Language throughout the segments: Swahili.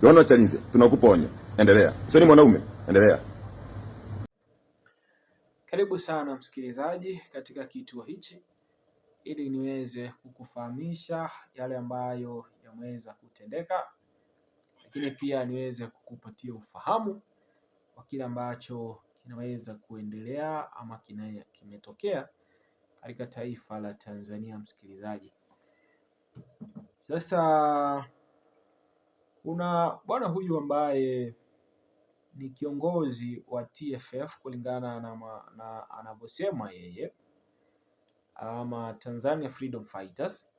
Yohana Chalinze, tunakupa onyo. Endelea. Sio ni mwanaume. Endelea. Karibu sana msikilizaji katika kituo hichi ili niweze kukufahamisha yale ambayo yameweza kutendeka, lakini pia niweze kukupatia ufahamu wa kile ambacho kinaweza kuendelea ama kimetokea katika taifa la Tanzania. Msikilizaji, sasa kuna bwana huyu ambaye ni kiongozi wa TFF kulingana na anavyosema yeye, ama Tanzania Freedom Fighters,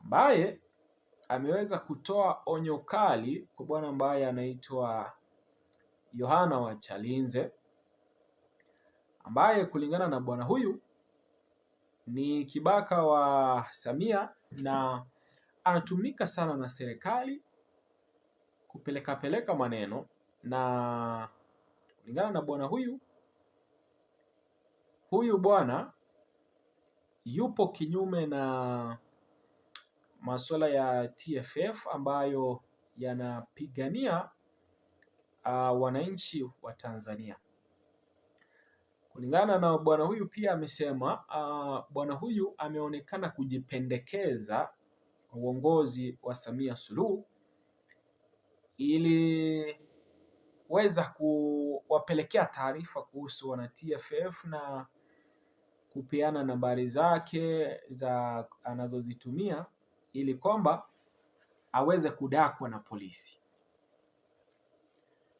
ambaye ameweza kutoa onyo kali kwa bwana ambaye anaitwa Yohana Chalinze, ambaye kulingana na bwana huyu ni kibaka wa Samia na anatumika sana na serikali kupeleka maneno, na kulingana na bwana huyu bwana yupo kinyume na masuala ya TFF ambayo yanapigania wananchi wa Tanzania. Kulingana na bwana huyu pia amesema bwana huyu ameonekana kujipendekeza uongozi wa Samia Suluhu ili weza kuwapelekea taarifa kuhusu wana TFF na kupeana nambari zake za anazozitumia ili kwamba aweze kudakwa na polisi.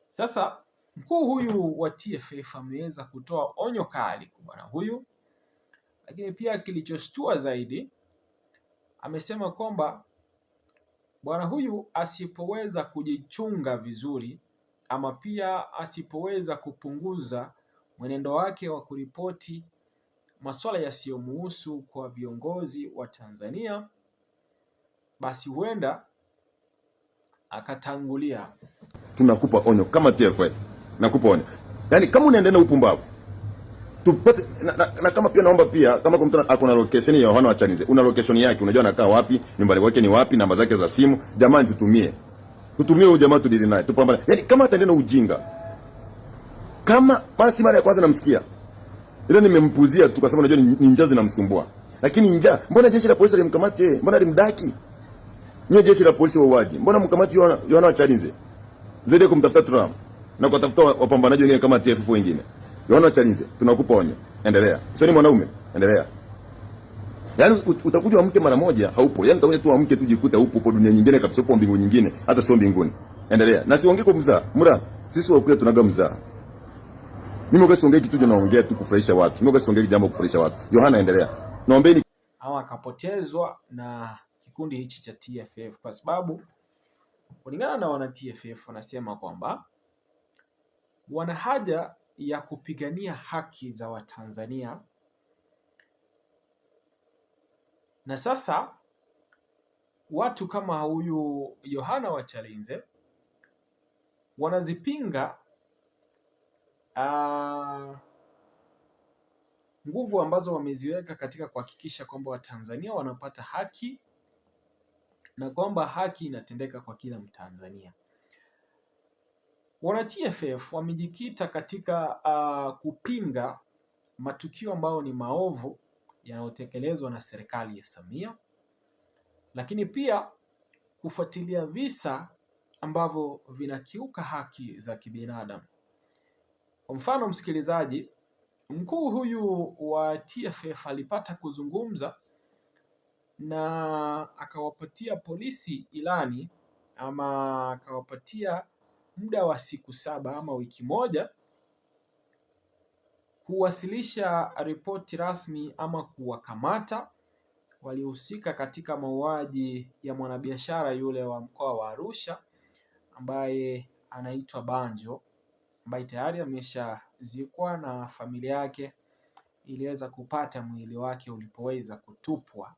Sasa mkuu huyu wa TFF ameweza kutoa onyo kali kwa bwana huyu, lakini pia kilichoshtua zaidi amesema kwamba bwana huyu asipoweza kujichunga vizuri ama pia asipoweza kupunguza mwenendo wake wa kuripoti masuala yasiyomuhusu kwa viongozi wa Tanzania, basi huenda akatangulia. Tunakupa onyo kama TFF. Nakupa onyo. Yaani kama unaendelea upumbavu tupate na kama pia naomba pia kama kwa mtu ako na location ya Yohana Chalinze, una location yake, unajua anakaa wapi, nyumbani kwake ni wapi, namba zake za simu, jamani tutumie huyo jamaa, tudili naye, tupambane. Yaani kama ataendelea ujinga, kama mara si mara ya kwanza namsikia ile nimempuzia tu kwa sababu unajua ni njaa zinamsumbua, lakini njaa, mbona jeshi la polisi limkamate? Mbona limdaki? Nyie jeshi la polisi wauaji, mbona mkamati Yohana Chalinze zaidi kumtafuta Trump na kutafuta wapambanaji wengine kama TFF wengine? Yohana Chalinze, tunakupa onyo. Endelea. Sio ni mwanaume. Endelea. Yaani utakuja wa mke mara moja haupo. Yaani utakuja tu wa mke tujikuta upo dunia nyingine kabisa, upo mbingu nyingine, hata sio mbinguni. Endelea. Na siongee kwa mzaa. Mura, sisi wakule tunaga mzaa. Mimi ukasiongea kitu naongea tu kufurahisha watu. Mimi ukasiongea jambo kufurahisha watu. Yohana, endelea. Naombeni. Hawa akapotezwa na kikundi hichi cha TFF kwa sababu kulingana na wana TFF wanasema kwamba wana haja ya kupigania haki za Watanzania, na sasa watu kama huyu Yohana Chalinze wanazipinga nguvu ambazo wameziweka katika kuhakikisha kwamba Watanzania wanapata haki na kwamba haki inatendeka kwa kila Mtanzania. Wana TFF wamejikita katika kupinga matukio ambayo ni maovu yanayotekelezwa na serikali ya Samia, lakini pia kufuatilia visa ambavyo vinakiuka haki za kibinadamu. Kwa mfano msikilizaji, mkuu huyu wa TFF alipata kuzungumza na akawapatia polisi ilani ama akawapatia muda wa siku 7 ama wiki moja kuwasilisha ripoti rasmi ama kuwakamata waliohusika katika mauaji ya mwanabiashara yule wa mkoa wa Arusha ambaye anaitwa Banjo, ambaye tayari ameshazikwa na familia yake iliweza kupata mwili wake ulipoweza kutupwa.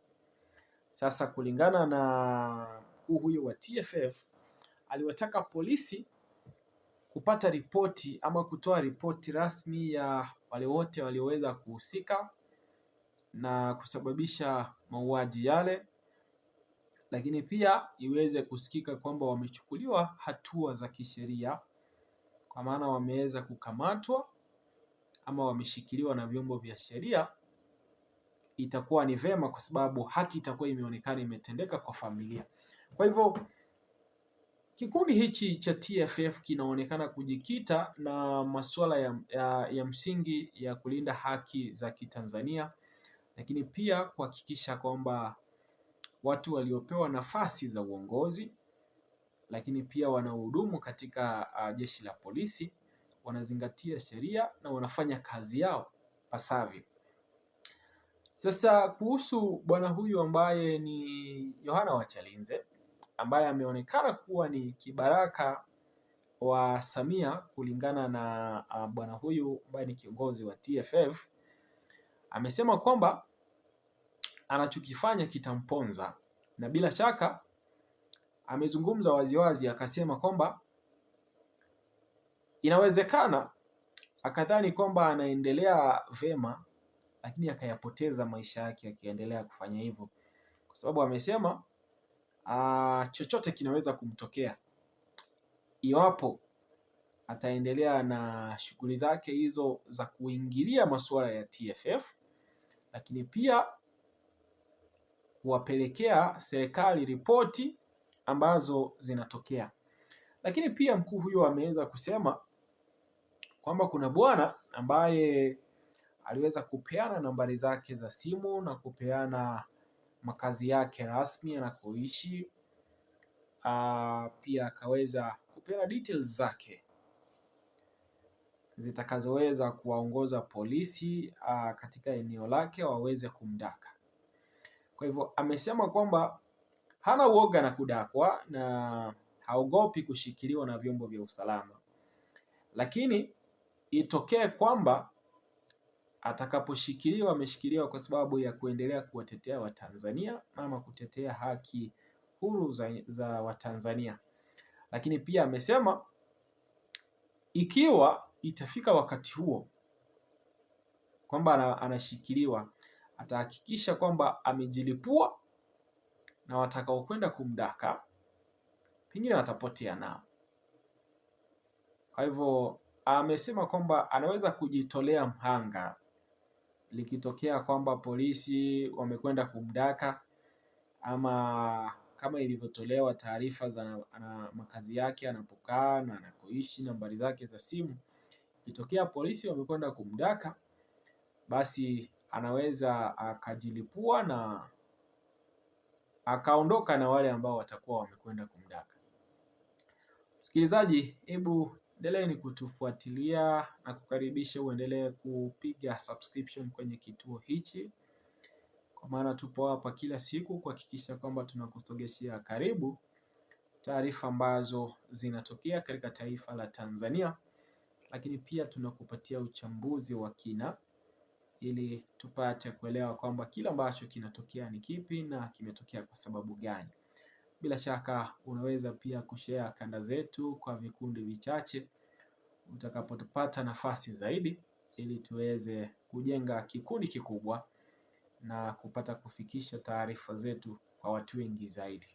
Sasa kulingana na mkuu huyo wa TFF aliwataka polisi kupata ripoti ama kutoa ripoti rasmi ya wale wote walioweza kuhusika na kusababisha mauaji yale, lakini pia iweze kusikika kwamba wamechukuliwa hatua za kisheria, kwa maana wameweza kukamatwa ama wameshikiliwa na vyombo vya sheria, itakuwa ni vema, kwa sababu haki itakuwa imeonekana imetendeka kwa familia. Kwa hivyo kikundi hichi cha TFF kinaonekana kujikita na masuala ya msingi ya kulinda haki za Kitanzania, lakini pia kuhakikisha kwamba watu waliopewa nafasi za uongozi, lakini pia wanaohudumu katika jeshi la polisi wanazingatia sheria na wanafanya kazi yao pasavyo. Sasa kuhusu bwana huyu ambaye ni Yohana Wachalinze, ambaye ameonekana kuwa ni kibaraka wa Samia kulingana na bwana huyu ambaye ni kiongozi wa TFF, amesema kwamba anachokifanya kitamponza, na bila shaka amezungumza waziwazi akasema kwamba inawezekana akadhani kwamba anaendelea vema, lakini akayapoteza maisha yake akiendelea kufanya hivyo, kwa sababu amesema chochote kinaweza kumtokea iwapo ataendelea na shughuli zake hizo za kuingilia masuala ya TFF, lakini pia kuwapelekea serikali ripoti ambazo zinatokea. Lakini pia mkuu huyo ameweza kusema kwamba kuna bwana ambaye aliweza kupeana nambari zake za simu na kupeana makazi yake rasmi anakoishi, pia akaweza kupeana details zake zitakazoweza kuwaongoza polisi katika eneo lake waweze kumdaka. Kwa hivyo amesema kwamba hana uoga na kudakwa na haogopi kushikiliwa na vyombo vya usalama, lakini itokee kwamba atakaposhikiliwa ameshikiliwa kwa sababu ya kuendelea kuwatetea Watanzania ama kutetea haki huru za Watanzania. Lakini pia amesema ikiwa itafika wakati huo kwamba anashikiliwa, atahakikisha kwamba amejilipua na watakaokwenda kumdaka pengine watapotea nao. Kwa hivyo amesema kwamba anaweza kujitolea mhanga likitokea kwamba polisi wamekwenda kumdaka, ama kama ilivyotolewa taarifa za makazi yake anapokaa na anakoishi, nambari zake za simu. Ikitokea polisi wamekwenda kumdaka, basi anaweza akajilipua na akaondoka na wale ambao watakuwa wamekwenda kumdaka. Msikilizaji, hebu endeleeni kutufuatilia na kukaribisha uendelee kupiga subscription kwenye kituo hichi, kwa maana tupo hapa kila siku kuhakikisha kwamba tunakusogeshea karibu taarifa ambazo zinatokea katika taifa la Tanzania, lakini pia tunakupatia uchambuzi wa kina ili tupate kuelewa kwamba kila ambacho kinatokea ni kipi na kimetokea kwa sababu gani. Bila shaka unaweza pia kushare kanda zetu kwa vikundi vichache utakapopata nafasi zaidi, ili tuweze kujenga kikundi kikubwa na kupata kufikisha taarifa zetu kwa watu wengi zaidi.